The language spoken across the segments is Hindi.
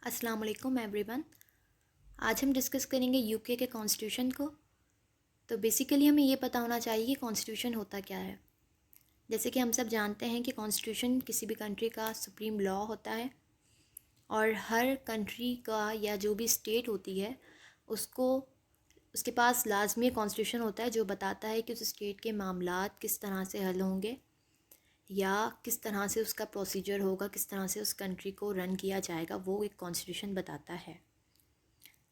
अस्सलाम वालेकुम एवरीवन। आज हम डिस्कस करेंगे यूके के कॉन्स्टिट्यूशन को। तो बेसिकली हमें ये पता होना चाहिए कि कॉन्स्टिट्यूशन होता क्या है। जैसे कि हम सब जानते हैं कि कॉन्स्टिट्यूशन किसी भी कंट्री का सुप्रीम लॉ होता है और हर कंट्री का या जो भी स्टेट होती है उसको उसके पास लाजमी कॉन्स्टिट्यूशन होता है जो बताता है कि उस स्टेट के मामलात किस तरह से हल होंगे या किस तरह से उसका प्रोसीजर होगा, किस तरह से उस कंट्री को रन किया जाएगा, वो एक कॉन्स्टिट्यूशन बताता है।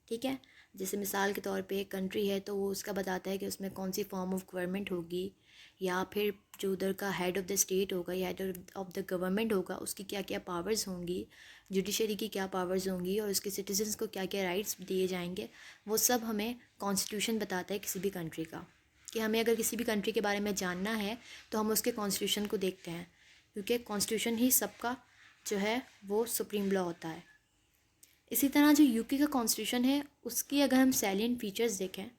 ठीक है। जैसे मिसाल के तौर पे एक कंट्री है तो वो उसका बताता है कि उसमें कौन सी फॉर्म ऑफ गवर्नमेंट होगी या फिर जो उधर का हेड ऑफ़ द स्टेट होगा या हेड ऑफ़ द गवर्नमेंट होगा उसकी क्या क्या पावर्स होंगी, जुडिशरी की क्या पावर्स होंगी और उसके सिटीजन्स को क्या क्या राइट्स दिए जाएंगे। वो सब हमें कॉन्स्टिट्यूशन बताता है किसी भी कंट्री का। कि हमें अगर किसी भी कंट्री के बारे में जानना है तो हम उसके कॉन्स्टिट्यूशन को देखते हैं, क्योंकि कॉन्स्टिट्यूशन ही सबका जो है वो सुप्रीम लॉ होता है। इसी तरह जो यूके का कॉन्स्टिट्यूशन है उसकी अगर हम सैलिएंट फ़ीचर्स देखें,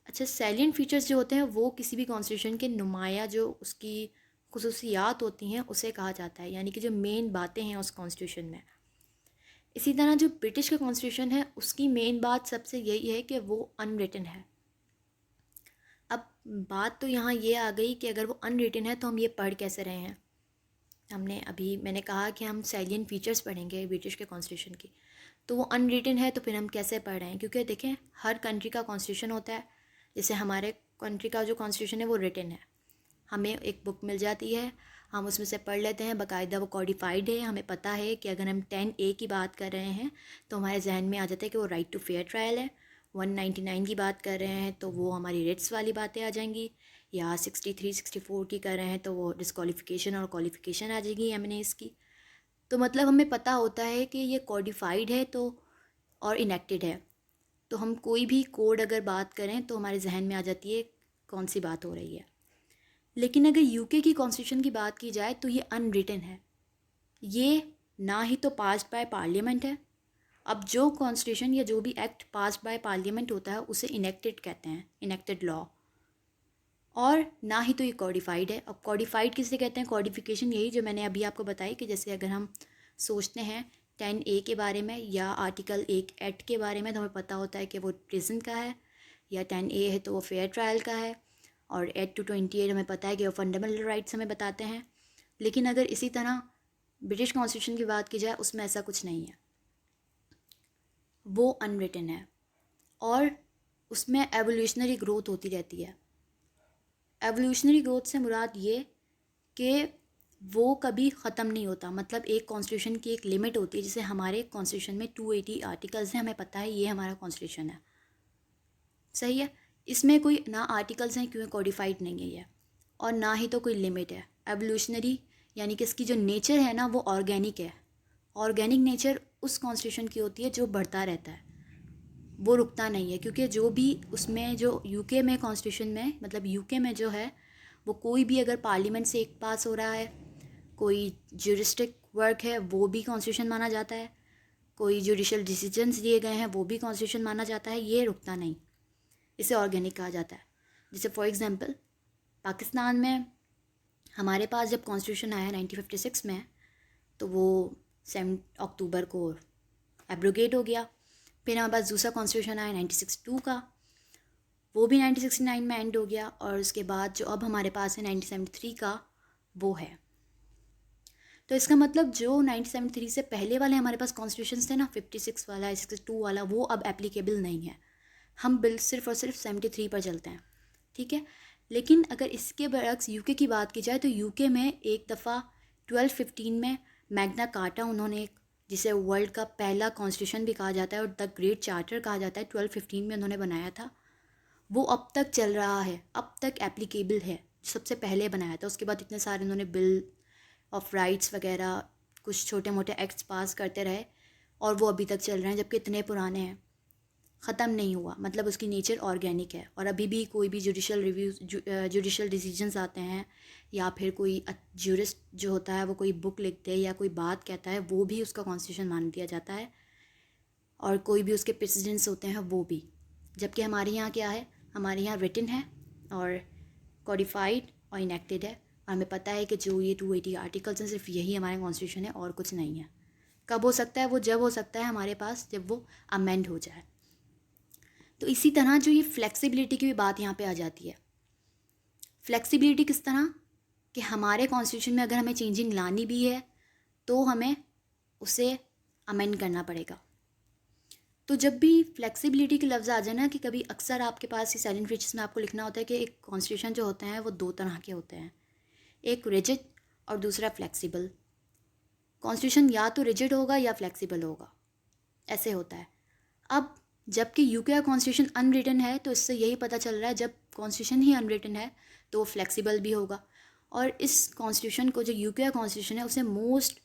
अच्छा सैलिएंट फ़ीचर्स जो होते हैं वो किसी भी कॉन्स्टिट्यूशन के नुमाया जो उसकी खुसूसियात होती हैं उसे कहा जाता है, यानी कि जो मेन बातें हैं उस कॉन्स्टिट्यूशन में। इसी तरह जो ब्रिटिश का कॉन्स्टिट्यूशन है उसकी मेन बात सबसे यही है कि वो अनरिटन है। अब बात तो यहाँ ये आ गई कि अगर वो अनरिटन है तो हम ये पढ़ कैसे रहे हैं। मैंने कहा कि हम सैलिएंट फ़ीचर्स पढ़ेंगे ब्रिटिश के कॉन्स्टिट्यूशन की, तो वो अनरिटन है तो फिर हम कैसे पढ़ रहे हैं, क्योंकि देखें हर कंट्री का कॉन्स्टिट्यूशन होता है। जैसे हमारे कंट्री का जो कॉन्स्टिट्यूशन है वो रिटन है, हमें एक बुक मिल जाती है, हम उसमें से पढ़ लेते हैं, बाकायदा वो कॉडिफाइड है। हमें पता है कि अगर हम 10A की बात कर रहे हैं तो हमारे जहन में आ जाता है कि वो राइट टू फेयर ट्रायल है। 199 की बात कर रहे हैं तो वो हमारी रिट्स वाली बातें आ जाएंगी, या 63 64 की कर रहे हैं तो वो डिस्क्वालिफिकेशन और क्वालिफिकेशन आ जाएगी एमएनएस की। तो मतलब हमें पता होता है कि ये कॉडिफाइड है तो और इनेक्टेड है, तो हम कोई भी कोड अगर बात करें तो हमारे जहन में आ जाती है कौन सी बात हो रही है। लेकिन अगर यूके की कॉन्स्टिट्यूशन की बात की जाए तो ये अनरिटन है, ये ना ही तो पास्ड बाय पार्लियामेंट है। अब जो कॉन्स्टिट्यूशन या जो भी एक्ट पास्ड बाय पार्लियामेंट होता है उसे इनेक्टेड कहते हैं, इनेक्टेड लॉ। और ना ही तो ये कॉडिफाइड है। अब कॉडिफाइड किसे कहते हैं, कॉडिफिकेशन यही जो मैंने अभी आपको बताई कि जैसे अगर हम सोचते हैं 10A के बारे में या आर्टिकल 1 एक्ट के बारे में तो हमें पता होता है कि वो प्रिजन का है, या 10A है तो वो फेयर ट्रायल का है, और 8 to 28 हमें पता है कि वो फंडामेंटल राइट्स हमें बताते हैं। लेकिन अगर इसी तरह ब्रिटिश कॉन्स्टिट्यूशन की बात की जाए उसमें ऐसा कुछ नहीं है, वो अनरिटन है और उसमें एवोल्यूशनरी ग्रोथ होती रहती है। एवोल्यूशनरी ग्रोथ से मुराद ये कि वो कभी ख़त्म नहीं होता। मतलब एक कॉन्स्टिट्यूशन की एक लिमिट होती है, जैसे हमारे कॉन्स्टिट्यूशन में 280 आर्टिकल्स हैं, हमें पता है ये हमारा कॉन्स्टिट्यूशन है, सही है। इसमें कोई ना आर्टिकल्स हैं क्यों कोडिफाइड नहीं है ये, और ना ही तो कोई लिमिट है। एवोल्यूशनरी यानी कि इसकी जो नेचर है ना वो ऑर्गेनिक है। ऑर्गेनिक नेचर उस कॉन्स्टिट्यूशन की होती है जो बढ़ता रहता है, वो रुकता नहीं है। क्योंकि जो भी उसमें जो यूके में कॉन्स्टिट्यूशन में मतलब यूके में जो है वो कोई भी अगर पार्लियामेंट से एक पास हो रहा है, कोई ज्यूरिस्टिक वर्क है वो भी कॉन्स्टिट्यूशन माना जाता है, कोई जुडिशल डिसीजंस दिए गए हैं वो भी कॉन्स्टिट्यूशन माना जाता है। ये रुकता नहीं, इसे ऑर्गेनिक कहा जाता है। जैसे फॉर एग्जांपल पाकिस्तान में हमारे पास जब कॉन्स्टिट्यूशन आया 1956 में तो वो 7 अक्टूबर को एब्रोगेट हो गया। फिर हमारे पास दूसरा कॉन्स्टिट्यूशन आया 1962 का, वो भी 1969 में एंड हो गया। और उसके बाद जो अब हमारे पास है 1973 का वो है। तो इसका मतलब जो 1973 से पहले वाले हमारे पास कॉन्स्टिट्यूशन थे ना, 56 वाला 62 वाला, वो अब एप्लीकेबल नहीं है। हम बिल सिर्फ और सिर्फ 73 पर चलते हैं, ठीक है। लेकिन अगर इसके बरक्स यूके की बात की जाए तो यूके में एक दफ़ा 1215 में मैग्ना कार्टा उन्होंने जिसे वर्ल्ड का पहला कॉन्स्टिट्यूशन भी कहा जाता है और द ग्रेट चार्टर कहा जाता है, 1215 में उन्होंने बनाया था। वो अब तक चल रहा है, अब तक एप्लीकेबल है, सबसे पहले बनाया था। उसके बाद इतने सारे उन्होंने बिल ऑफ राइट्स वगैरह कुछ छोटे मोटे एक्ट्स पास करते रहे और वो अभी तक चल रहे हैं, जबकि इतने पुराने हैं, ख़त्म नहीं हुआ। मतलब उसकी नेचर ऑर्गेनिक है और अभी भी कोई भी जुडिशल डिसीजंस आते हैं या फिर कोई ज्यूरिस्ट जो होता है वो कोई बुक लिखते हैं या कोई बात कहता है वो भी उसका कॉन्स्टिट्यूशन मान दिया जाता है, और कोई भी उसके प्रेसिडेंट्स होते हैं वो भी। जबकि हमारे यहाँ क्या है, हमारे यहाँ रिटन है और कॉडिफाइड और इनेक्टेड है, और हमें पता है कि जो ये 280 आर्टिकल्स हैं सिर्फ यही हमारे कॉन्स्टिट्यूशन है और कुछ नहीं है। कब हो सकता है? वो जब हो सकता है हमारे पास जब वो अमेंड हो जाए। तो इसी तरह जो ये फ्लेक्सिबिलिटी की भी बात यहाँ पे आ जाती है। फ्लेक्सिबिलिटी किस तरह कि हमारे कॉन्स्टिट्यूशन में अगर हमें चेंजिंग लानी भी है तो हमें उसे अमेंड करना पड़ेगा। तो जब भी फ्लेक्सिबिलिटी के लफ्ज़ आ जाए ना, कि कभी अक्सर आपके पास ये साइलेंट फीचर्स में आपको लिखना होता है कि एक कॉन्स्टिट्यूशन जो होते हैं वो दो तरह के होते हैं, एक रिजिड और दूसरा फ्लेक्सिबल। कॉन्स्टिट्यूशन या तो रिजिड होगा या फ्लेक्सिबल होगा, ऐसे होता है। अब जबकि यूके का कॉन्स्टिट्यूशन अनरिटन है तो इससे यही पता चल रहा है जब कॉन्स्टिट्यूशन ही अनरिटन है तो वो फ्लेक्सिबल भी होगा। और इस कॉन्स्टिट्यूशन को, जो यूके का कॉन्स्टिट्यूशन है, उसे मोस्ट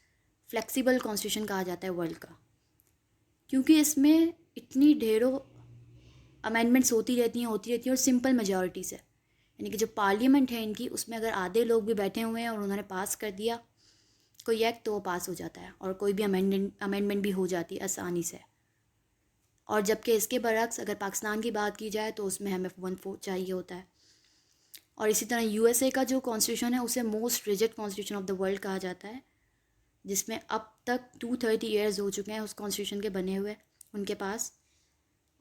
फ्लेक्सिबल कॉन्स्टिट्यूशन कहा जाता है वर्ल्ड का, क्योंकि इसमें इतनी ढेरों अमेंडमेंट्स होती रहती हैं और सिंपल मेजॉरिटी से, यानी कि जो पार्लियामेंट है इनकी, उसमें अगर आधे लोग भी बैठे हुए हैं और उन्होंने पास कर दिया कोई एक्ट तो वो पास हो जाता है और कोई भी अमेंडमेंट भी हो जाती है आसानी से। और जबकि इसके बरक्स अगर पाकिस्तान की बात की जाए तो उसमें हमें 1/4 चाहिए होता है। और इसी तरह यूएसए का जो कॉन्स्टिट्यूशन है उसे most rigid constitution of the world कहा जाता है, जिसमें अब तक 230 ईयर्स हो चुके हैं उस कॉन्स्टिट्यूशन के बने हुए उनके पास,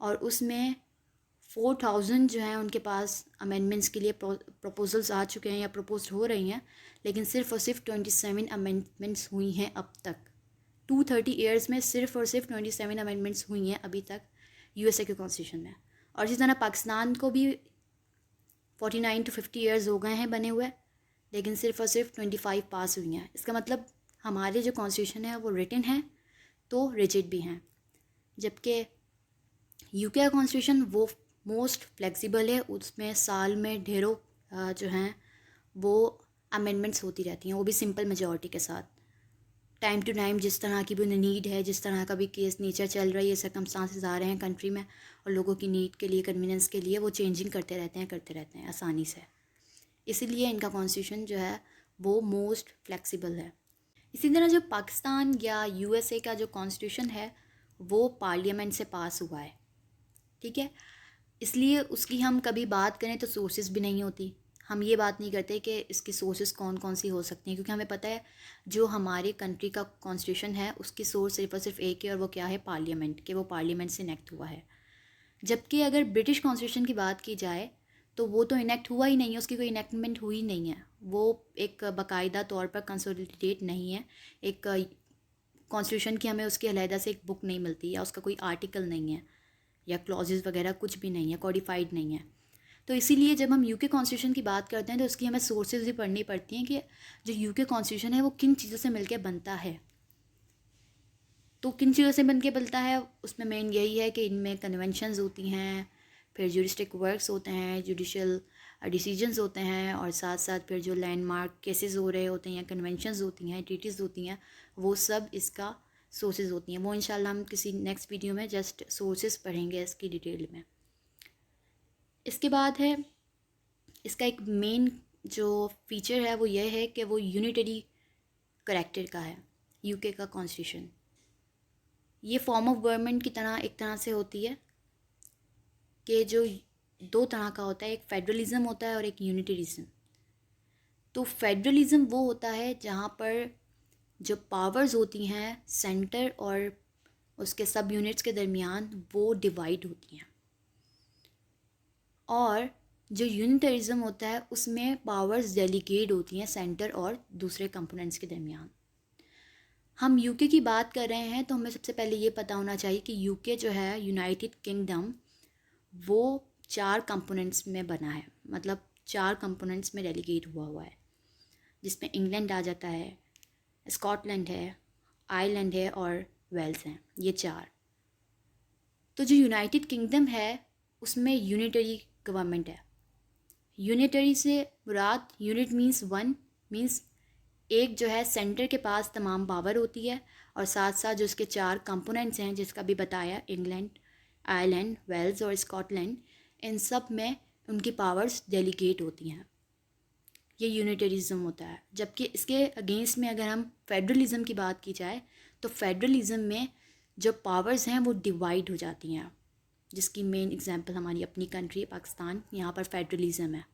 और उसमें 4000 जो हैं उनके पास अमेंडमेंट्स के लिए प्रपोजल्स आ चुके हैं या प्रपोज हो रही हैं, लेकिन सिर्फ और सिर्फ 27 अमेंडमेंट्स हुई हैं अब तक। 230 ईयर्स में सिर्फ और सिर्फ 27 अमेंडमेंट्स हुई हैं अभी तक यूएसए के कॉन्स्टिट्यूशन में। और इसी तरह पाकिस्तान को भी 49 to 50 ईयर्स हो गए हैं बने हुए, लेकिन सिर्फ और सिर्फ 25 पास हुई हैं। इसका मतलब हमारे जो कॉन्स्टिट्यूशन है वो रिटन है तो रिजिड भी हैं, जबकि यूके का कॉन्स्टिट्यूशन वो मोस्ट फ्लेक्सिबल है, उसमें साल में ढेरों जो हैं वो अमेंडमेंट्स होती रहती हैं, वो भी सिंपल मेजॉरिटी के साथ, टाइम टू टाइम जिस तरह की भी उन्हें नीड है, जिस तरह का भी केस नेचर चल रही है, सर्कमस्टांसेस आ रहे हैं कंट्री में और लोगों की नीड के लिए, कन्वीनियंस के लिए वो चेंजिंग करते रहते हैं आसानी से। इसीलिए इनका कॉन्स्टिट्यूशन जो है वो मोस्ट फ्लेक्सिबल है। इसी तरह जो पाकिस्तान या यूएसए का जो कॉन्स्टिट्यूशन है वो पार्लियामेंट से पास हुआ है, ठीक है, इसलिए उसकी हम कभी बात करें तो सोर्सेज भी नहीं होती। हम ये बात नहीं करते कि इसकी सोर्सेज कौन कौन सी हो सकती हैं, क्योंकि हमें पता है जो हमारे कंट्री का कॉन्स्टिट्यूशन है उसकी सोर्स सिर्फ और सिर्फ एक है, और वो क्या है? पार्लियामेंट, कि वो पार्लियामेंट से इनेक्ट हुआ है। जबकि अगर ब्रिटिश कॉन्स्टिट्यूशन की बात की जाए तो वो तो इनेक्ट हुआ ही नहीं है, उसकी कोई इनेक्टमेंट हुई नहीं है, वो एक बाकायदा तौर पर कंसोलिडेट नहीं है, एक कॉन्स्टिट्यूशन की हमें उसकी अलहदा से एक बुक नहीं मिलती या उसका कोई आर्टिकल नहीं है या क्लॉजेस वगैरह कुछ भी नहीं है, कोडिफाइड नहीं है। तो इसीलिए जब हम यूके कॉन्स्टिट्यूशन की बात करते हैं तो उसकी हमें सोर्सेज भी पढ़नी पड़ती हैं कि जो यूके कॉन्स्टिट्यूशन है वो किन चीज़ों से मिलकर बनता है। तो किन चीज़ों से बन के बनता है, उसमें मेन यही है कि इनमें कन्वेंशंस होती हैं, फिर ज्यूरिस्टिक वर्क्स होते हैं, जुडिशल डिसीजंस होते हैं, और साथ साथ फिर जो लैंडमार्क केसेस हो रहे होते हैं या कन्वेंशंस होती हैं, ट्रीटीज़ होती हैं, वो सब इसका सोर्सेज होती हैं। वो इंशाल्लाह हम किसी नेक्स्ट वीडियो में जस्ट सोर्सेज पढ़ेंगे इसकी डिटेल में। इसके बाद है इसका एक मेन जो फीचर है वो ये है कि वो यूनिटरी करैक्टर का है। यूके का कॉन्स्टिट्यूशन ये फॉर्म ऑफ गवर्नमेंट की तरह एक तरह से होती है कि जो दो तरह का होता है, एक फेडरलिज्म होता है और एक यूनिटरिज्म। तो फेडरलिज्म वो होता है जहाँ पर जो पावर्स होती हैं सेंटर और उसके सब यूनिट्स के दरमियान वो डिवाइड होती हैं, और जो यूनिटरिज्म होता है उसमें पावर्स डेलीगेट होती हैं सेंटर और दूसरे कंपोनेंट्स के दरमियान। हम यूके की बात कर रहे हैं तो हमें सबसे पहले ये पता होना चाहिए कि यूके जो है, यूनाइटेड किंगडम, वो 4 कंपोनेंट्स में बना है, मतलब 4 कंपोनेंट्स में डेलीगेट हुआ है, जिसमें इंग्लैंड आ जाता है, स्कॉटलैंड है, आयरलैंड है और वेल्स हैं, ये 4। तो जो यूनाइटेड किंगडम है उसमें यूनिटरी गवर्नमेंट है। यूनिटरी से मुराद, यूनिट मींस वन, मींस एक जो है सेंटर के पास तमाम पावर होती है, और साथ साथ जो उसके 4 कंपोनेंट्स हैं जिसका भी बताया, इंग्लैंड, आयरलैंड, वेल्स और स्कॉटलैंड, इन सब में उनकी पावर्स डेलीगेट होती हैं। ये यूनिटरिज्म होता है। जबकि इसके अगेंस्ट में अगर हम फेडरलिज्म की बात की जाए तो फेडरलिज्म में जो पावर्स हैं वो डिवाइड हो जाती हैं, जिसकी मेन एग्जांपल हमारी अपनी कंट्री पाकिस्तान, यहाँ पर फेडरलिज्म है।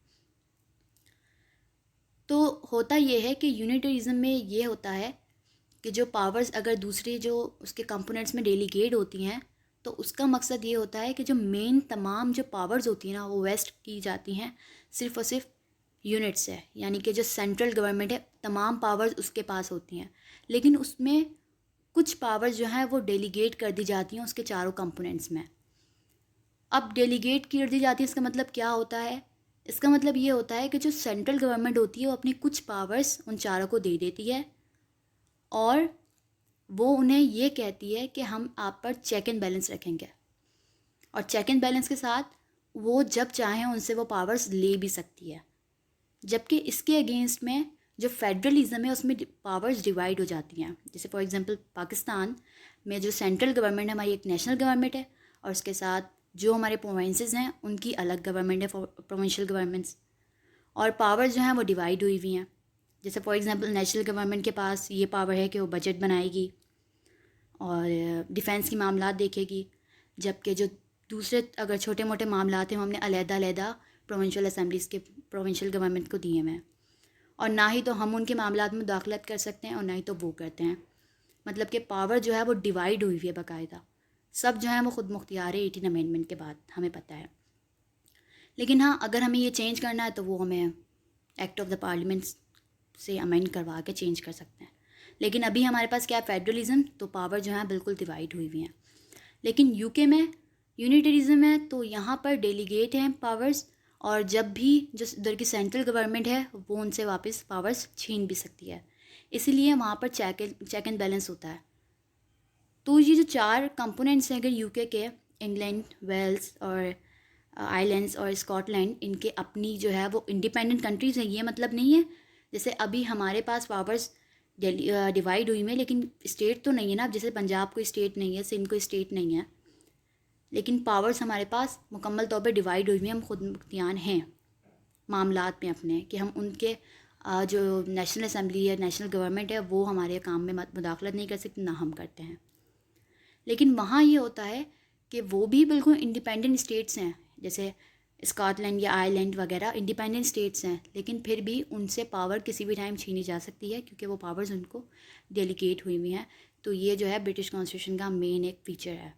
तो होता ये है कि यूनिटरिज्म में ये होता है कि जो पावर्स अगर दूसरे जो उसके कंपोनेंट्स में डेलीगेट होती हैं तो उसका मकसद ये होता है कि जो मेन तमाम जो पावर्स होती हैं ना वो वेस्ट की जाती हैं सिर्फ़ और सिर्फ यूनिट्स है, यानी कि जो सेंट्रल गवर्नमेंट है तमाम पावर्स उसके पास होती हैं, लेकिन उसमें कुछ पावर्स जो हैं वो डेलीगेट कर दी जाती हैं उसके चारों कंपोनेंट्स में। अब डेलीगेट कर दी जाती है इसका मतलब क्या होता है? इसका मतलब ये होता है कि जो सेंट्रल गवर्नमेंट होती है वो अपनी कुछ पावर्स उन चारों को दे देती है और वो उन्हें ये कहती है कि हम आप पर चेक एंड बैलेंस रखेंगे, और चेक एंड बैलेंस के साथ वो जब चाहें उनसे वो पावर्स ले भी सकती है। जबकि इसके अगेंस्ट में जो फेडरलिज्म है उसमें पावर्स डिवाइड हो जाती हैं। जैसे फॉर एग्जांपल पाकिस्तान में जो सेंट्रल गवर्नमेंट है हमारी एक नेशनल गवर्नमेंट है, और उसके साथ जो हमारे प्रोविंसेस हैं उनकी अलग गवर्नमेंट है, प्रोविंशियल गवर्नमेंट्स, और पावर्स जो हैं वो डिवाइड हुई हुई हैं। जैसे फॉर एग्जांपल नेशनल गवर्नमेंट के पास ये पावर है कि वो बजट बनाएगी और डिफेंस की मामलात देखेगी, जबकि जो दूसरे अगर छोटे मोटे मामलात हैं वो हमने अलहदा प्रोविंशियल असम्बलीज़ के प्रोविंशियल गवर्नमेंट को दिए हुए हैं, और ना ही तो हम उनके मामलात में दाखिलत कर सकते हैं और ना ही तो वो करते हैं। मतलब कि पावर जो है वो डिवाइड हुई हुई है बाकायदा, सब जो है वो ख़ुद मुख्तियार है 18 अमेंडमेंट के बाद, हमें पता है। लेकिन हाँ, अगर हमें ये चेंज करना है तो वो हमें एक्ट ऑफ द पार्लियामेंट से अमेंड करवा के चेंज कर सकते हैं। लेकिन अभी हमारे पास क्या है, फेडरलिज्म, तो पावर जो है बिल्कुल डिवाइड हुई हुई हैं। लेकिन यूके में यूनिटरिज्म है, तो यहाँ पर डेलीगेट हैं पावर्स, और जब भी जो उधर की सेंट्रल गवर्नमेंट है वो उनसे वापस पावर्स छीन भी सकती है, इसीलिए वहाँ पर चेक एंड बैलेंस होता है। तो ये जो चार कंपोनेंट्स हैं अगर यूके के, इंग्लैंड, वेल्स और आइलैंड्स और स्कॉटलैंड, इनके अपनी जो है वो इंडिपेंडेंट कंट्रीज़ हैं, ये मतलब नहीं है जैसे अभी हमारे पास पावर्स डिवाइड हुई में, लेकिन स्टेट तो नहीं है ना। अब जैसे पंजाब कोई स्टेट नहीं है, सिंध कोई स्टेट नहीं है, लेकिन पावर्स हमारे पास मुकम्मल तौर पे डिवाइड हुई हुई हैं। हम खुद मुख्तियार हैं मामलात में अपने, कि हम उनके जो नेशनल असम्बली है, नेशनल गवर्नमेंट है, वो हमारे काम में मुदाखलत नहीं कर सकती, ना हम करते हैं। लेकिन वहाँ ये होता है कि वो भी बिल्कुल इंडिपेंडेंट स्टेट्स हैं, जैसे स्कॉटलैंड या आयरलैंड वगैरह इंडिपेंडेंट स्टेट्स हैं, लेकिन फिर भी उनसे पावर किसी भी टाइम छीनी जा सकती है क्योंकि वो पावर्स उनको डेलीगेट हुई हुई हैं। तो ये जो है ब्रिटिश कॉन्स्टिट्यूशन का मेन एक फ़ीचर है।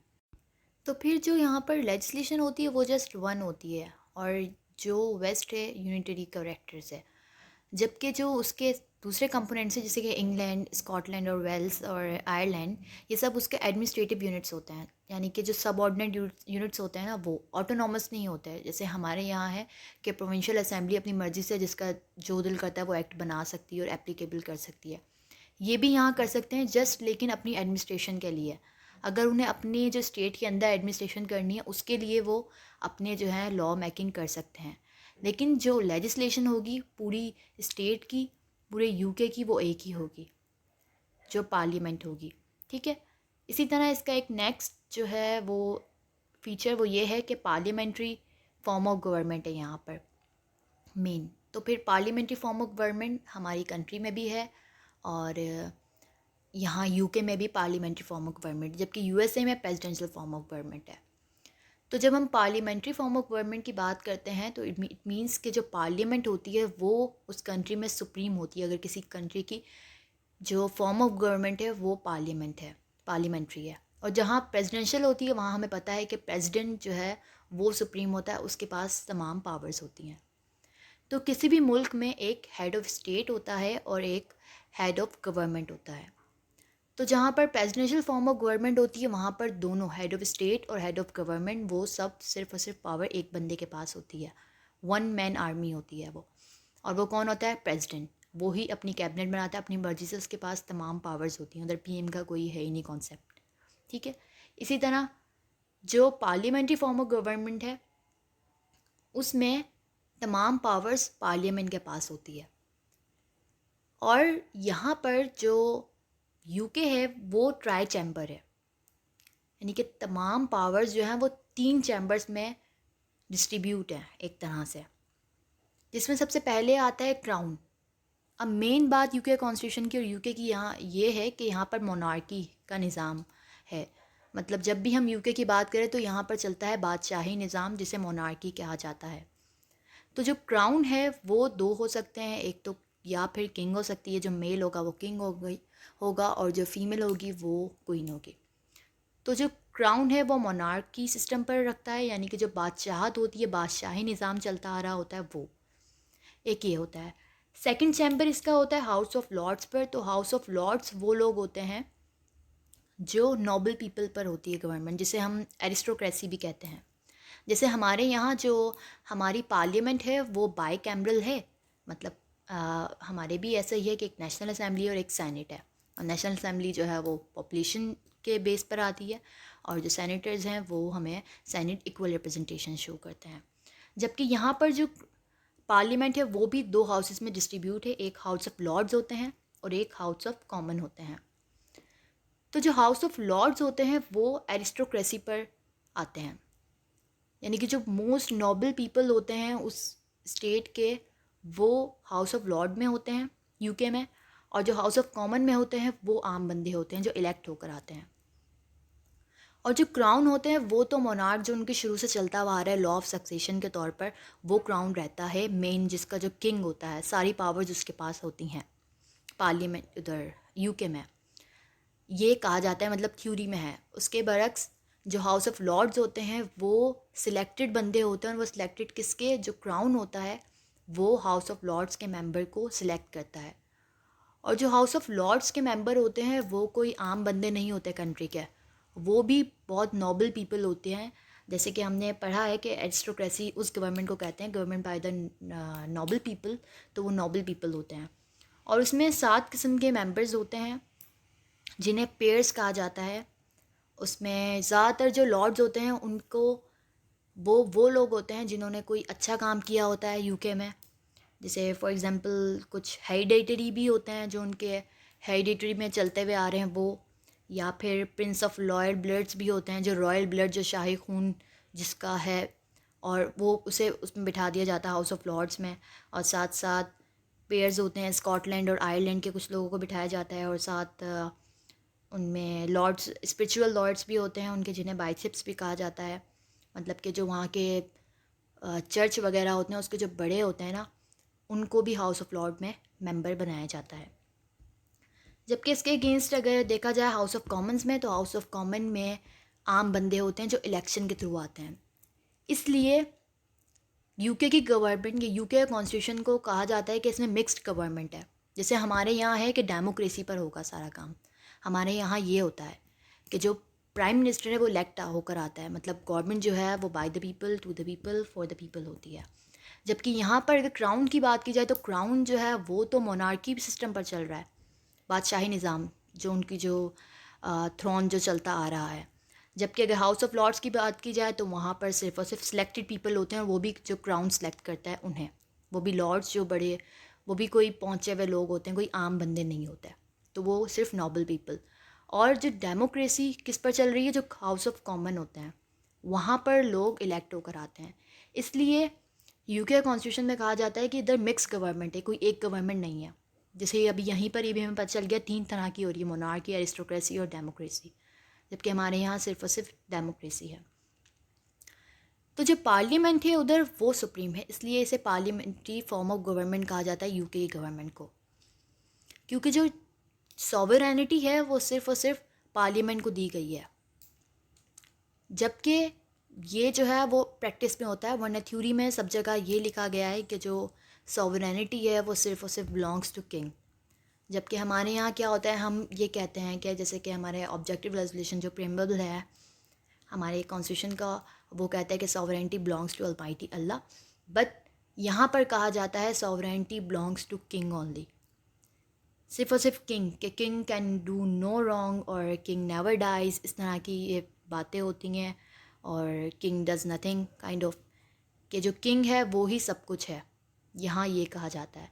तो फिर जो यहाँ पर लेजिस्लेशन होती है वो जस्ट वन होती है, और जो वेस्ट है यूनिटरी कैरेक्टर्स है, जबकि जो उसके दूसरे कंपोनेंट्स हैं जैसे कि इंग्लैंड, स्कॉटलैंड और वेल्स और आयरलैंड, ये सब उसके एडमिनिस्ट्रेटिव यूनिट्स होते हैं, यानी कि जो सबऑर्डिनेट यूनिट्स होते हैं ना, वो ऑटोनॉमस नहीं होते हैं। जैसे हमारे यहाँ है कि प्रोविंशियल असेंबली अपनी मर्ज़ी से जिसका जो दिल करता है वो एक्ट बना सकती है और एप्लीकेबल कर सकती है। ये भी यहाँ कर सकते हैं जस्ट, लेकिन अपनी एडमिनिस्ट्रेशन के लिए। अगर उन्हें अपने जो स्टेट के अंदर एडमिनिस्ट्रेशन करनी है उसके लिए वो अपने जो है लॉ मेकिंग कर सकते हैं। लेकिन जो लेजिस्लेशन होगी पूरी स्टेट की, पूरे यूके की, वो एक ही होगी, जो पार्लियामेंट होगी। ठीक है। इसी तरह इसका एक नेक्स्ट जो है वो फीचर वो ये है कि पार्लियामेंट्री फॉर्म ऑफ गवर्नमेंट है यहाँ पर मेन। तो फिर पार्लियामेंट्री फॉर्म ऑफ गवर्नमेंट हमारी कंट्री में भी है, और यहाँ यूके में भी पार्लियामेंट्री फॉर्म ऑफ गवर्नमेंट, जबकि यूएसए में प्रेसिडेंशियल फॉर्म ऑफ गवर्नमेंट है। तो जब हम पार्लियामेंट्री फॉर्म ऑफ गवर्नमेंट की बात करते हैं तो इट मीन्स कि जो पार्लियामेंट होती है वो उस कंट्री में सुप्रीम होती है। अगर किसी कंट्री की जो फॉर्म ऑफ गवर्नमेंट है वो पार्लियामेंट है, पार्लियामेंट्री है, और जहाँ प्रेसिडेंशियल होती है वहाँ हमें पता है कि प्रेसिडेंट जो है वो सुप्रीम होता है, उसके पास तमाम पावर्स होती हैं। तो किसी भी मुल्क में एक हेड ऑफ़ स्टेट होता है और एक हेड ऑफ़ गवर्नमेंट होता है। तो जहाँ पर प्रेसिडेंशियल फॉर्म ऑफ गवर्नमेंट होती है वहाँ पर दोनों हेड ऑफ़ स्टेट और हेड ऑफ़ गवर्नमेंट वो सब सिर्फ और सिर्फ पावर एक बंदे के पास होती है, वन मैन आर्मी होती है वो। और वो कौन होता है? प्रेसिडेंट। वो ही अपनी कैबिनेट बनाता है अपनी मर्ज़ी से, उसके पास तमाम पावर्स होती हैं, उधर पीएम का कोई है ही नहीं कॉन्सेप्ट। ठीक है। इसी तरह जो पार्लियामेंट्री फॉर्म ऑफ गवर्नमेंट है उसमें तमाम पावर्स पार्लियामेंट के पास होती है, और यहाँ पर जो यूके है वो ट्राई चैम्बर है, यानी कि तमाम पावर्स जो हैं वो 3 चैम्बर्स में डिस्ट्रीब्यूट हैं एक तरह से, जिसमें सबसे पहले आता है क्राउन। अब मेन बात यूके कॉन्स्टिट्यूशन की और यूके की यहाँ ये है कि यहाँ पर मोनार्की का निज़ाम है। मतलब जब भी हम यूके की बात करें तो यहाँ पर चलता है बादशाही निज़ाम, जिसे मोनार्की कहा जाता है। तो जो क्राउन है वो 2 हो सकते हैं, एक तो या फिर किंग हो सकती है, जो मेल होगा वो किंग होगा और जो फीमेल होगी वो क्वीन होगी। तो जो क्राउन है वो मोनार्की सिस्टम पर रखता है, यानी कि जो बादशाहत होती है, बादशाही निज़ाम चलता आ रहा होता है, वो एक ये होता है। सेकंड चैम्बर इसका होता है हाउस ऑफ लॉर्ड्स पर। तो हाउस ऑफ लॉर्ड्स वो लोग होते हैं जो नोबल पीपल पर होती है गवर्नमेंट, जिसे हम एरिस्टोक्रेसी भी कहते हैं। जैसे हमारे यहाँ जो हमारी पार्लियामेंट है वो बाई कैमरल है, मतलब हमारे भी ऐसा ही है कि एक नेशनल असेंबली और एक सेनेट है। और नेशनल असेंबली जो है वो पॉपुलेशन के बेस पर आती है, और जो सेनेटर्स हैं वो हमें सेनेट इक्वल रिप्रेजेंटेशन शो करते हैं। जबकि यहाँ पर जो पार्लियामेंट है वो भी दो हाउसेस में डिस्ट्रीब्यूट है, एक हाउस ऑफ लॉर्ड्स होते हैं और एक हाउस ऑफ कॉमन होते हैं। तो जो हाउस ऑफ लॉर्ड्स होते हैं वो एरिस्टोक्रेसी पर आते हैं, यानी कि जो मोस्ट नोबल पीपल होते हैं उस स्टेट के, वो हाउस ऑफ लॉर्ड में होते हैं यूके में, और जो हाउस ऑफ कॉमन में होते हैं वो आम बंदे होते हैं जो इलेक्ट होकर आते हैं। और जो क्राउन होते हैं वो तो मोनार्क जो उनके शुरू से चलता हुआ आ रहा है लॉ ऑफ सक्सेशन के तौर पर, वो क्राउन रहता है मेन, जिसका जो किंग होता है सारी पावर्स उसके पास होती हैं पार्लियामेंट उधर यूके में, ये कहा जाता है, मतलब थ्योरी में है। उसके बरक्स जो हाउस ऑफ लॉर्ड्स होते हैं वो सिलेक्टेड बंदे होते हैं, और वो सिलेक्टेड किसके, जो क्राउन होता है वो हाउस ऑफ लॉर्ड्स के मेंबर को सिलेक्ट करता है। और जो हाउस ऑफ लॉर्ड्स के मेंबर होते हैं वो कोई आम बंदे नहीं होते कंट्री के, वो भी बहुत नोबल पीपल होते हैं। जैसे कि हमने पढ़ा है कि एरिस्टोक्रेसी उस गवर्नमेंट को कहते हैं, government by the noble people, तो वो नोबल पीपल होते हैं। और उसमें 7 किस्म के मेंबर्स होते हैं जिन्हें पेयर्स कहा जाता है। उसमें ज़्यादातर जो लॉर्ड्स होते हैं उनको वो लोग होते हैं जिन्होंने कोई अच्छा काम किया होता है यूके में। जैसे फॉर एग्जांपल कुछ हेरिडेटरी भी होते हैं जो उनके हेरिडेटरी में चलते हुए आ रहे हैं वो, या फिर प्रिंस ऑफ रॉयल ब्लड्स भी होते हैं, जो रॉयल ब्लड जो शाही खून जिसका है, और वो उसे उसमें बिठा दिया जाता है हाउस ऑफ लॉर्ड्स में। और साथ साथ पेयर्स होते हैं, स्कॉटलैंड और आयरलैंड के कुछ लोगों को बिठाया जाता है, और साथ उनमें लॉर्ड्स स्पिरिचुअल लॉर्ड्स भी होते हैं उनके, जिन्हें बाइसेप्स भी कहा जाता है, मतलब कि जो वहाँ के चर्च वगैरह होते हैं उसके जो बड़े होते हैं ना, उनको भी हाउस ऑफ लॉर्ड में मेंबर बनाया जाता है। जबकि इसके अगेंस्ट अगर देखा जाए हाउस ऑफ कॉमन्स में, तो हाउस ऑफ कॉमन में आम बंदे होते हैं जो इलेक्शन के थ्रू आते हैं। इसलिए यूके की गवर्नमेंट, यूके कॉन्स्टिट्यूशन को कहा जाता है कि इसमें मिक्स्ड गवर्नमेंट है। जैसे हमारे यहाँ है कि डेमोक्रेसी पर होगा सारा काम, हमारे यहाँ ये होता है कि जो प्राइम मिनिस्टर है वो इलेक्ट होकर आता है, मतलब गवर्नमेंट जो है वो by the people, to the people, for the people होती है। जबकि यहाँ पर अगर क्राउन की बात की जाए तो क्राउन जो है वो तो मोनार्की सिस्टम पर चल रहा है, बादशाही निज़ाम, जो उनकी जो थ्रोन जो चलता आ रहा है। जबकि अगर हाउस ऑफ लॉर्ड्स की बात की जाए तो वहाँ पर सिर्फ और सिर्फ सिलेक्टेड पीपल होते हैं, और वो भी जो क्राउन सेलेक्ट करता है उन्हें, वो भी लॉर्ड्स जो बड़े, वो भी कोई पहुँचे हुए लोग होते हैं, कोई आम बंदे नहीं होते, तो वो सिर्फ नोबल पीपल। और जो डेमोक्रेसी किस पर चल रही है, जो हाउस ऑफ कॉमन होते हैं वहाँ पर लोग इलेक्ट होकर आते हैं। इसलिए यूके कॉन्स्टिट्यूशन में कहा जाता है कि इधर मिक्स गवर्नमेंट है, कोई एक गवर्नमेंट नहीं है। जैसे अभी यहीं पर ये भी हमें पता चल गया 3 तरह की हो रही है, मोनार्की, एरिस्टोक्रेसी और डेमोक्रेसी, जबकि हमारे यहाँ सिर्फ और सिर्फ डेमोक्रेसी है। तो जो पार्लियामेंट है उधर वो सुप्रीम है, इसलिए इसे पार्लियामेंट्री फॉर्म ऑफ गवर्नमेंट कहा जाता है यूके की गवर्नमेंट को, क्योंकि जो सॉवरेनिटी है वो सिर्फ और सिर्फ पार्लियामेंट को दी गई है। जबकि ये जो है वो प्रैक्टिस में होता है, वरना थ्योरी में सब जगह ये लिखा गया है कि जो सॉवरेनिटी है वो सिर्फ और सिर्फ बिलोंग्स टू किंग। जबकि हमारे यहाँ क्या होता है, हम ये कहते हैं कि जैसे कि हमारे ऑब्जेक्टिव रेजोल्यूशन जो प्रेम्बल है हमारे कॉन्स्टिट्यूशन का, वो कहता है कि sovereignty belongs to almighty Allah, but यहाँ पर कहा जाता है sovereignty belongs to king only, सिर्फ और सिर्फ किंग, कि king can do no wrong और किंग नेवर डाइज, इस तरह की ये बातें होती हैं, और king does nothing kind of, कि जो किंग है वो ही सब कुछ है, यहाँ ये कहा जाता है।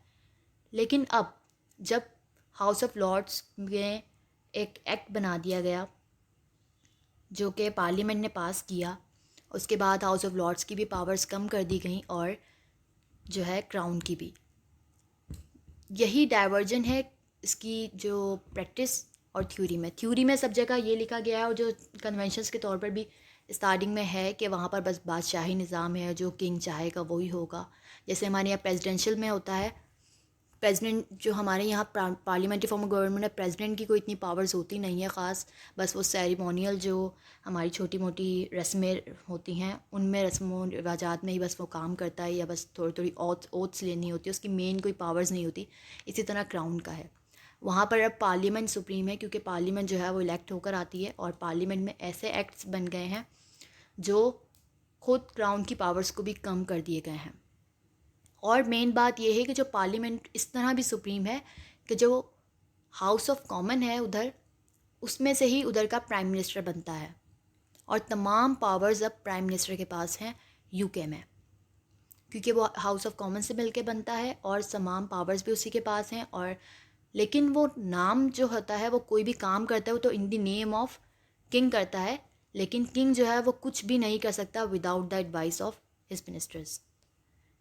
लेकिन अब जब हाउस ऑफ लॉर्ड्स में एक एक्ट बना दिया गया जो कि पार्लियामेंट ने पास किया, उसके बाद हाउस ऑफ लॉर्ड्स की भी पावर्स कम कर दी गई, और जो है क्राउन की भी। यही डाइवर्जन है इसकी जो प्रैक्टिस और थ्योरी में सब जगह ये लिखा गया है, और जो कन्वेंशंस के तौर पर भी स्टार्टिंग में है कि वहाँ पर बस बादशाही निज़ाम है, जो किंग चाहेगा वही होगा। जैसे हमारे यहाँ प्रेसिडेंशियल में होता है प्रेसिडेंट जो हमारे यहाँ पार्लियामेंट्री फॉर्म ऑफ गवर्नमेंट है, प्रेसिडेंट की कोई इतनी पावर्स होती नहीं है ख़ास, बस वो सेरेमोनियल जो हमारी छोटी मोटी रस्में होती हैं उनमें रस्मों रिवाजात में ही बस वो काम करता है, या बस थोड़ी थोड़ी ओथ्स लेनी होती है, उसकी मेन कोई पावर्स नहीं होती। इसी तरह क्राउन का है, वहाँ पर अब पार्लियामेंट सुप्रीम है, क्योंकि पार्लियामेंट जो है वो इलेक्ट होकर आती है और पार्लियामेंट में ऐसे एक्ट्स बन गए हैं जो खुद क्राउन की पावर्स को भी कम कर दिए गए हैं। और मेन बात यह है कि जो पार्लियामेंट इस तरह भी सुप्रीम है कि जो हाउस ऑफ कॉमन है उधर, उसमें से ही उधर का प्राइम मिनिस्टर बनता है, और तमाम पावर्स अब प्राइम मिनिस्टर के पास हैं यूके में, क्योंकि वो हाउस ऑफ कॉमन से मिलके बनता है और तमाम पावर्स भी उसी के पास हैं। और लेकिन वो नाम जो होता है, वो कोई भी काम करता है वो तो in the name of king करता है, लेकिन किंग जो है वो कुछ भी नहीं कर सकता without the advice of his ministers.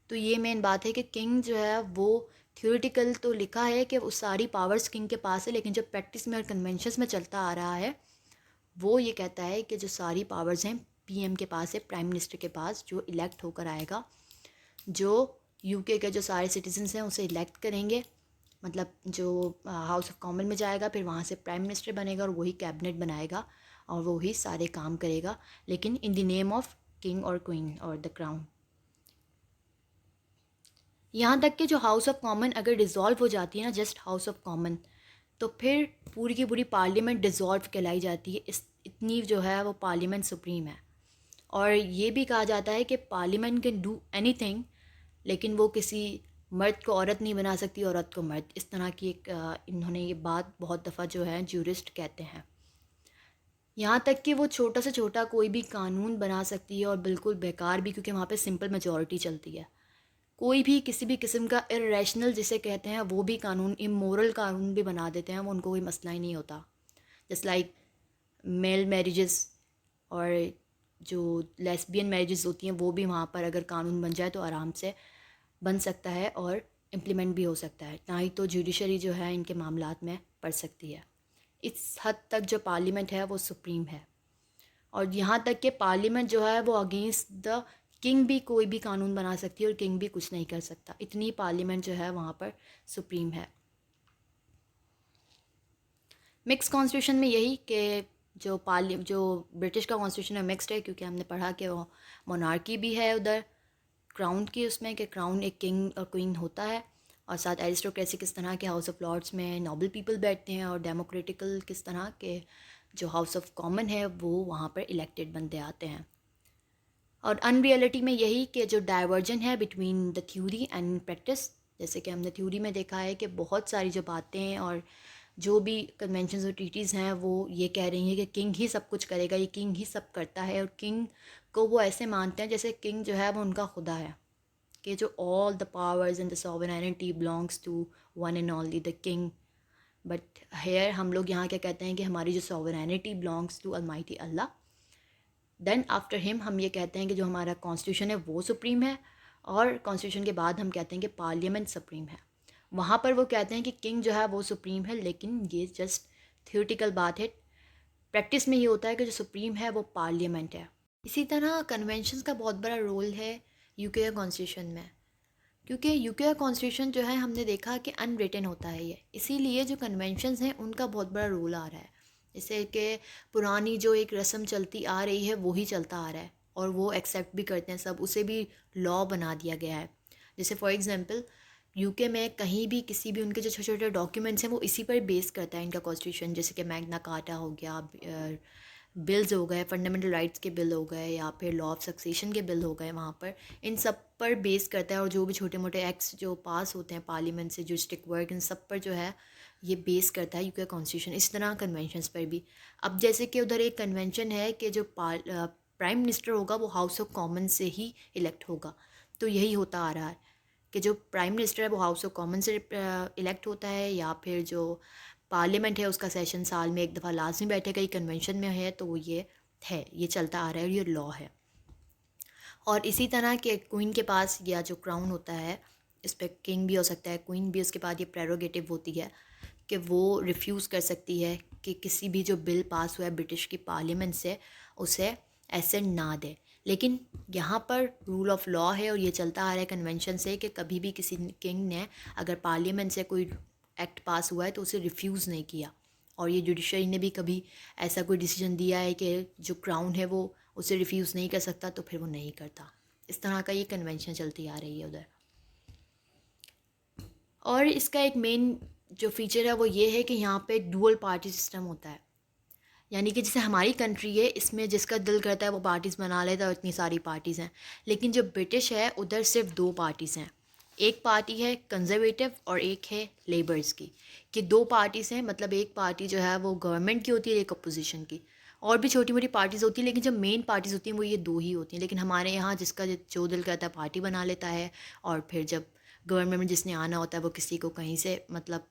तो ये मेन बात है कि किंग जो है वो थ्योरेटिकल तो लिखा है कि वो सारी पावर्स किंग के पास है, लेकिन जो प्रैक्टिस में और कन्वेंशंस में चलता आ रहा है वो ये कहता है कि जो सारी पावर्स हैं पीएम के पास है, प्राइम मिनिस्टर के पास, जो इलेक्ट होकर आएगा, जो यूके के जो सारे सिटीजन्स हैं उसे इलेक्ट करेंगे, मतलब जो हाउस ऑफ कॉमन में जाएगा, फिर वहाँ से प्राइम मिनिस्टर बनेगा और वही कैबिनेट बनाएगा और वही सारे काम करेगा, लेकिन in the name of king और क्वीन और द क्राउन। यहाँ तक कि जो हाउस ऑफ कॉमन अगर डिज़ोल्व हो जाती है ना, जस्ट हाउस ऑफ कॉमन, तो फिर पूरी की पूरी पार्लियामेंट डिज़ोल्व कहलाई जाती है। इतनी जो है वो पार्लियामेंट सुप्रीम है। और ये भी कहा जाता है कि पार्लियामेंट कैन डू एनीथिंग, लेकिन वो किसी मर्द को औरत नहीं बना सकती, औरत को मर्द। इस तरह की एक इन्होंने ये बात बहुत दफ़ा जो है ज्यूरिस्ट कहते हैं। यहाँ तक कि वो छोटा से छोटा कोई भी कानून बना सकती है, और बिल्कुल बेकार भी, क्योंकि वहाँ पे सिंपल मेजॉरिटी चलती है। कोई भी किसी भी किस्म का इरेशनल जिसे कहते हैं वो भी कानून, इमोरल कानून भी बना देते हैं, वो उनको कोई मसला ही नहीं होता। जस्ट लाइक मेल मैरिजेस और जो लेस्बियन मैरिजेस होती हैं वो भी वहाँ पर अगर कानून बन जाए तो आराम से बन सकता है और इम्प्लीमेंट भी हो सकता है, ना ही तो जुडिशरी जो है इनके मामलात में पड़ सकती है। इस हद तक जो पार्लियामेंट है वो सुप्रीम है। और यहाँ तक कि पार्लियामेंट जो है वो अगेंस्ट द किंग भी कोई भी कानून बना सकती है और किंग भी कुछ नहीं कर सकता। इतनी पार्लियामेंट जो है वहाँ पर सुप्रीम है। मिक्स कॉन्स्टिट्यूशन में यही कि जो ब्रिटिश का कॉन्स्टिट्यूशन है मिक्सड है, क्योंकि हमने पढ़ा कि वो मोनार्की भी है उधर क्राउन की, उसमें कि क्राउन एक किंग और क्वीन होता है, और साथ एरिस्टोक्रेसी किस तरह के हाउस ऑफ लॉर्ड्स में नोबल पीपल बैठते हैं, और डेमोक्रेटिकल किस तरह के जो हाउस ऑफ कॉमन है वो वहाँ पर इलेक्टेड बनते आते हैं। और अनरियलिटी में यही कि जो डाइवर्जन है between the theory and practice, जैसे कि हमने थ्योरी में देखा है कि बहुत सारी जो बातें और जो भी कन्वेंशंस और ट्रीटीज़ हैं वो ये कह रही हैं कि किंग ही सब कुछ करेगा, ये किंग ही सब करता है, और किंग को वो ऐसे मानते हैं जैसे किंग जो है वो उनका खुदा है, कि जो all the powers and the sovereignty belongs to one and only the king. But here हम लोग यहाँ क्या कहते हैं कि हमारी जो sovereignty belongs to almighty Allah. Then after him हम ये कहते हैं कि जो हमारा कॉन्स्टिट्यूशन है वो सुप्रीम है, और कॉन्स्टिट्यूशन के बाद हम कहते हैं कि पार्लियामेंट सुप्रीम है। वहाँ पर वो कहते हैं कि किंग जो है वो सुप्रीम है, लेकिन ये जस्ट थियोरेटिकल बात है। प्रैक्टिस में ये होता है कि जो सुप्रीम है वो पार्लियामेंट है। इसी तरह कन्वेंशंस का बहुत बड़ा रोल है यूके कॉन्स्टिट्यूशन में, क्योंकि यूके का कॉन्स्टिट्यूशन जो है हमने देखा कि अनरिटन होता है ये, इसीलिए जो कन्वेंशंस हैं उनका बहुत बड़ा रोल आ रहा है। जैसे कि पुरानी जो एक रस्म चलती आ रही है वही चलता आ रहा है, और वो एक्सेप्ट भी करते हैं सब, उसे भी लॉ बना दिया गया है। जैसे फॉर एग्जांपल यूके में कहीं भी किसी भी उनके जो छोटे छोटे डॉक्यूमेंट्स हैं वो इसी पर बेस करता है इनका कॉन्स्टिट्यूशन, जैसे कि मैग्ना कार्टा हो गया, बिल्स हो गए, फंडामेंटल राइट्स के बिल हो गए, या फिर लॉ ऑफ सक्सेशन के बिल हो गए, वहाँ पर इन सब पर बेस करता है। और जो भी छोटे मोटे एक्ट्स जो पास होते हैं पार्लियामेंट से, जो स्टिक वर्क, इन सब पर जो है ये बेस करता है यूके कॉन्स्टिट्यूशन। इस तरह कन्वेंशंस पर भी, अब जैसे कि उधर एक कन्वेंशन है कि जो प्राइम मिनिस्टर होगा वो हाउस ऑफ कॉमन से ही इलेक्ट होगा, तो यही होता आ रहा है कि जो प्राइम मिनिस्टर है वो हाउस ऑफ कॉमन से इलेक्ट होता है, या फिर जो पार्लियामेंट है उसका सेशन साल में एक दफ़ा लाजमी बैठेगा, ये कन्वेंशन में है, तो ये है, ये चलता आ रहा है और ये लॉ है। और इसी तरह के क्वीन के पास या जो क्राउन होता है, इस पर किंग भी हो सकता है, क्वीन भी, उसके बाद ये प्रेरोगेटिव होती है कि वो रिफ्यूज़ कर सकती है कि किसी भी जो बिल पास हुआ है ब्रिटिश की पार्लियामेंट से उसे ऐसे ना दे। लेकिन यहाँ पर रूल ऑफ लॉ है और ये चलता आ रहा है कन्वेंशन से कि कभी भी किसी किंग ने अगर पार्लियामेंट से कोई एक्ट पास हुआ है तो उसे रिफ्यूज़ नहीं किया, और ये जुडिशरी ने भी कभी ऐसा कोई डिसीजन दिया है कि जो क्राउन है वो उसे रिफ्यूज़ नहीं कर सकता तो फिर वो नहीं करता। इस तरह का ये कन्वेंशन चलती आ रही है उधर। और इसका एक मेन जो फीचर है वो ये है कि यहाँ पे डुअल पार्टी सिस्टम होता है, यानी कि जैसे हमारी कंट्री है इसमें जिसका दिल करता है वो पार्टीज़ बना लेता है और इतनी सारी पार्टीज़ हैं। लेकिन जो ब्रिटिश है उधर सिर्फ 2 पार्टीज़ हैं, एक पार्टी है कंजर्वेटिव और एक है लेबर्स की, कि 2 पार्टीज़ हैं। मतलब एक पार्टी जो है वो गवर्नमेंट की होती है, एक अपोजिशन की। और भी छोटी मोटी पार्टीज़ होती हैं लेकिन जो मेन पार्टीज़ होती हैं वो ये 2 ही होती हैं। लेकिन हमारे यहाँ जिसका जो दिल करता है पार्टी बना लेता है, और फिर जब गवर्नमेंट में जिसने आना होता है वो किसी को कहीं से मतलब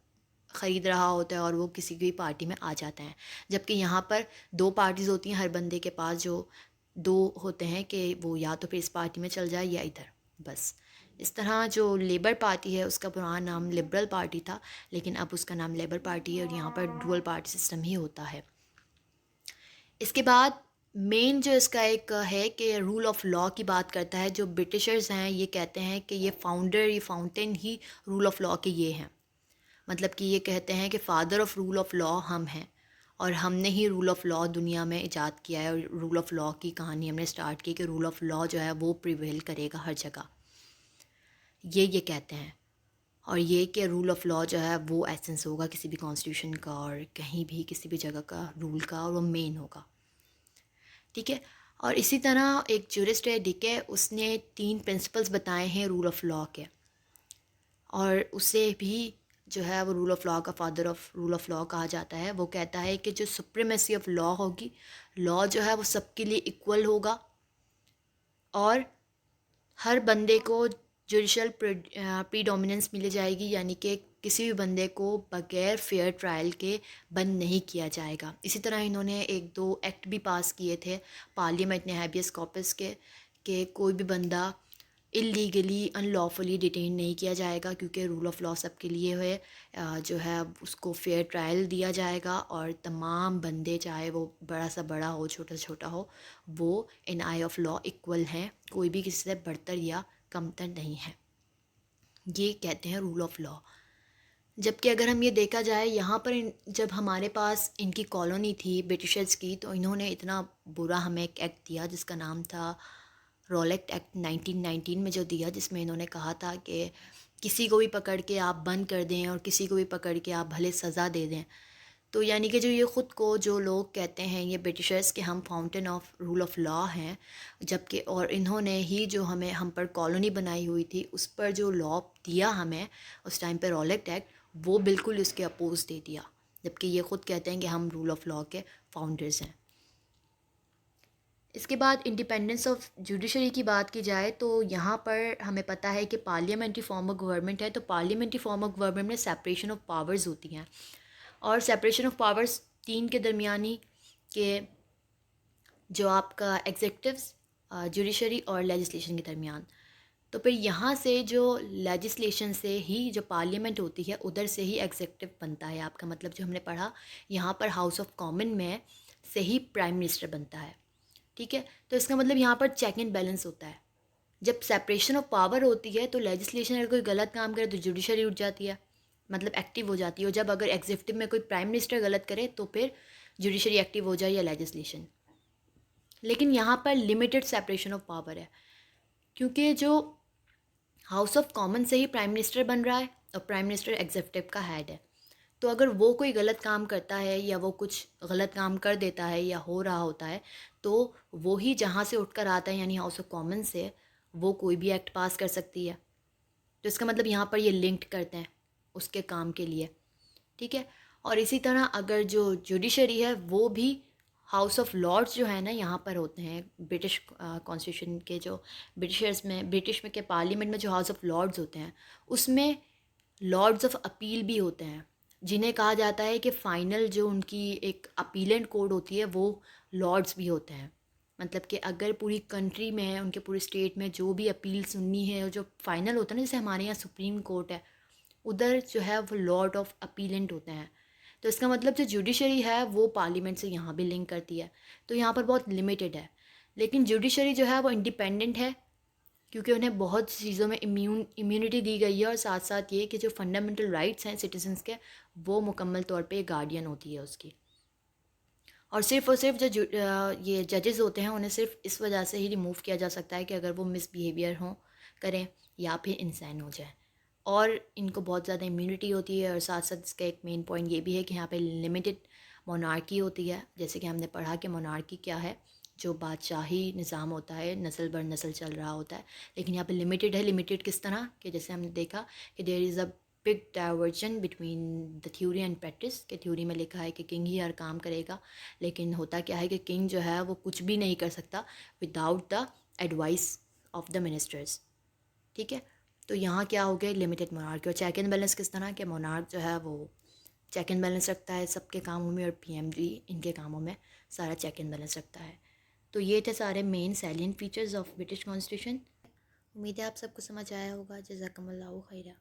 ख़रीद रहा होता है और वो किसी की भी पार्टी में आ जाते हैं। जबकि यहाँ पर 2 पार्टीज़ होती हैं, हर बंदे के पास जो 2 होते हैं कि वो या तो फिर इस पार्टी में चल जाए या इधर, बस। इस तरह जो लेबर पार्टी है उसका पुराना नाम लिबरल पार्टी था, लेकिन अब उसका नाम लेबर पार्टी है और यहाँ पर डुअल पार्टी सिस्टम ही होता है। इसके बाद मेन जो इसका एक है कि रूल ऑफ लॉ की बात करता है। जो ब्रिटिशर्स हैं ये कहते हैं कि ये fountain he rule of law के ये हैं। मतलब कि ये कहते हैं कि father of rule of law हम हैं, और हमने ही रूल ऑफ लॉ दुनिया में ईजाद किया है, और रूल ऑफ लॉ की कहानी हमने स्टार्ट की कि रूल ऑफ लॉ जो है वो प्रिवेल करेगा हर जगह। ये कहते हैं, और ये कि रूल ऑफ लॉ जो है वो एसेंस होगा किसी भी कॉन्स्टिट्यूशन का और कहीं भी किसी भी जगह का रूल का, और वो मेन होगा। ठीक है। और इसी तरह एक जूरिस्ट है डिके, उसने 3 प्रिंसिपल्स बताए हैं रूल ऑफ लॉ के, और उसे भी जो है वो रूल ऑफ लॉ का father of rule of law कहा जाता है। वो कहता है कि जो सुप्रीमेसी ऑफ लॉ होगी, लॉ जो है वो सबके लिए इक्वल होगा, और हर बंदे को जुडिशल प्रीडोमिनेंस मिल जाएगी, यानी कि किसी भी बंदे को बगैर फेयर ट्रायल के बंद नहीं किया जाएगा। इसी तरह इन्होंने 1-2 एक्ट भी पास किए थे पार्लियामेंट ने हैबियस कॉर्पस के, कि कोई भी बंदा इलीगली अनलॉफुली डिटेन नहीं किया जाएगा, क्योंकि रूल ऑफ लॉ सबके लिए है। जो है उसको फेयर ट्रायल दिया जाएगा, और तमाम बंदे चाहे वो बड़ा सा बड़ा हो छोटा सा छोटा हो, वो इन आई ऑफ लॉ इक्वल हैं, कोई भी किसी से बढ़तर या कमतर नहीं है। ये कहते हैं रूल ऑफ लॉ। जबकि अगर हम ये देखा जाए यहाँ पर जब हमारे पास इनकी कॉलोनी थी ब्रिटिशर्स की, तो इन्होंने इतना बुरा हमें एक एक्ट दिया जिसका नाम था रॉलेट एक्ट 1919 में जो दिया, जिसमें इन्होंने कहा था कि किसी को भी पकड़ के आप बंद कर दें और किसी को भी पकड़ के आप भले सज़ा दे दें। तो यानी कि जो ये ख़ुद को जो लोग कहते हैं ये ब्रिटिशर्स के हम fountain of rule of law हैं, जबकि और इन्होंने ही जो हम पर कॉलोनी बनाई हुई थी उस पर जो लॉ दिया हमें उस टाइम पे रॉलेट एक्ट, वो बिल्कुल उसके अपोज दे दिया, जबकि ये ख़ुद कहते हैं कि हम रूल ऑफ लॉ के फाउंडर्स हैं। इसके बाद इंडिपेंडेंस ऑफ जुडिशरी की बात की जाए तो यहाँ पर हमें पता है कि पार्लियामेंट्री फॉर्म ऑफ गवर्नमेंट है, तो पार्लियामेंट्री फॉर्म ऑफ गवर्नमेंट में सेपरेशन ऑफ पावर्स होती हैं, और सेपरेशन ऑफ पावर्स 3 के दरमियानी के जो आपका एग्जीक्यूटिव, जुडिशरी और लेजिस्लेशन के दरमियान। तो फिर यहाँ से जो लेजिस्लेशन से ही जो पार्लियामेंट होती है उधर से ही एग्जीक्यूटिव बनता है आपका, मतलब जो हमने पढ़ा यहाँ पर हाउस ऑफ कॉमन में से ही प्राइम मिनिस्टर बनता है। ठीक है, तो इसका मतलब यहाँ पर चेक एंड बैलेंस होता है। जब सेपरेशन ऑफ पावर होती है तो लेजिस्लेशन अगर कोई गलत काम करे तो जुडिशरी उठ जाती है, मतलब एक्टिव हो जाती है, और जब अगर एग्जीक्यूटिव में कोई प्राइम मिनिस्टर गलत करे तो फिर जुडिशरी एक्टिव हो जाए या लेजिस्लेशन। लेकिन यहाँ पर लिमिटेड सेपरेशन ऑफ पावर है, क्योंकि जो हाउस ऑफ कॉमन से ही प्राइम मिनिस्टर बन रहा है और प्राइम मिनिस्टर एग्जीक्यूटिव का हेड है। तो अगर वो कोई गलत काम करता है या वो कुछ गलत काम कर देता है या हो रहा होता है, तो वो ही जहाँ से उठकर आता है यानी हाउस ऑफ कॉमन से वो कोई भी एक्ट पास कर सकती है। तो इसका मतलब यहाँ पर ये लिंक्ड करते हैं उसके काम के लिए। ठीक है, और इसी तरह अगर जो जुडिशरी है वो भी हाउस ऑफ लॉर्ड्स जो है ना यहाँ पर होते हैं ब्रिटिश कॉन्स्टिट्यूशन के, जो ब्रिटिश में के पार्लियामेंट में जो हाउस ऑफ लॉर्ड्स होते हैं उसमें लॉर्ड्स ऑफ अपील भी होते हैं, जिन्हें कहा जाता है कि फ़ाइनल जो उनकी एक अपीलेंट कोड होती है वो लॉर्ड्स भी होते हैं। मतलब कि अगर पूरी कंट्री में उनके पूरे स्टेट में जो भी अपील सुननी है और जो फ़ाइनल होता है ना, जैसे हमारे यहाँ सुप्रीम कोर्ट है, उधर जो है वो लॉर्ड ऑफ अपीलेंट होते हैं। तो इसका मतलब जो जुडिशरी है वो पार्लियामेंट से यहाँ भी लिंक करती है, तो यहाँ पर बहुत लिमिटेड है। लेकिन जुडिशरी जो है वो इंडिपेंडेंट है, क्योंकि उन्हें बहुत सी चीज़ों में इम्यूनिटी दी गई है, और साथ साथ ये कि जो फंडामेंटल राइट्स हैं सिटीजन्स के, वो मुकम्मल तौर पे गार्डियन होती है उसकी। और सिर्फ जो ये जजेस होते हैं उन्हें सिर्फ इस वजह से ही रिमूव किया जा सकता है कि अगर वो मिसबिहेवियर हों करें या फिर इंसान हो जाए, और इनको बहुत ज़्यादा इम्यूनिटी होती है। और साथ साथ इसका एक मेन पॉइंट ये भी है कि यहाँ पे लिमिटेड मोनार्की होती है। जैसे कि हमने पढ़ा कि मोनार्की क्या है, जो बादशाही निज़ाम होता है, नस्ल बर नस्ल चल रहा होता है, लेकिन यहाँ पे लिमिटेड है। लिमिटेड किस तरह कि जैसे हमने देखा कि there is a big diversion between the theory and practice, के थ्योरी में लिखा है कि किंग ही हर काम करेगा, लेकिन होता क्या है कि किंग जो है वो कुछ भी नहीं कर सकता without the advice of the ministers. ठीक है, तो यहाँ क्या हो गया, लिमिटेड मोनार्की। और चेक एंड बैलेंस किस तरह के, मोनार्क जो है वो चेक एंड बैलेंस रखता है सबके कामों में, और पीएम भी इनके कामों में सारा चेक एंड बैलेंस रखता है। तो ये थे सारे main salient features of British constitution. उम्मीद है आप सबको समझ आया होगा। जज़ाकमुल्लाहु खैरा।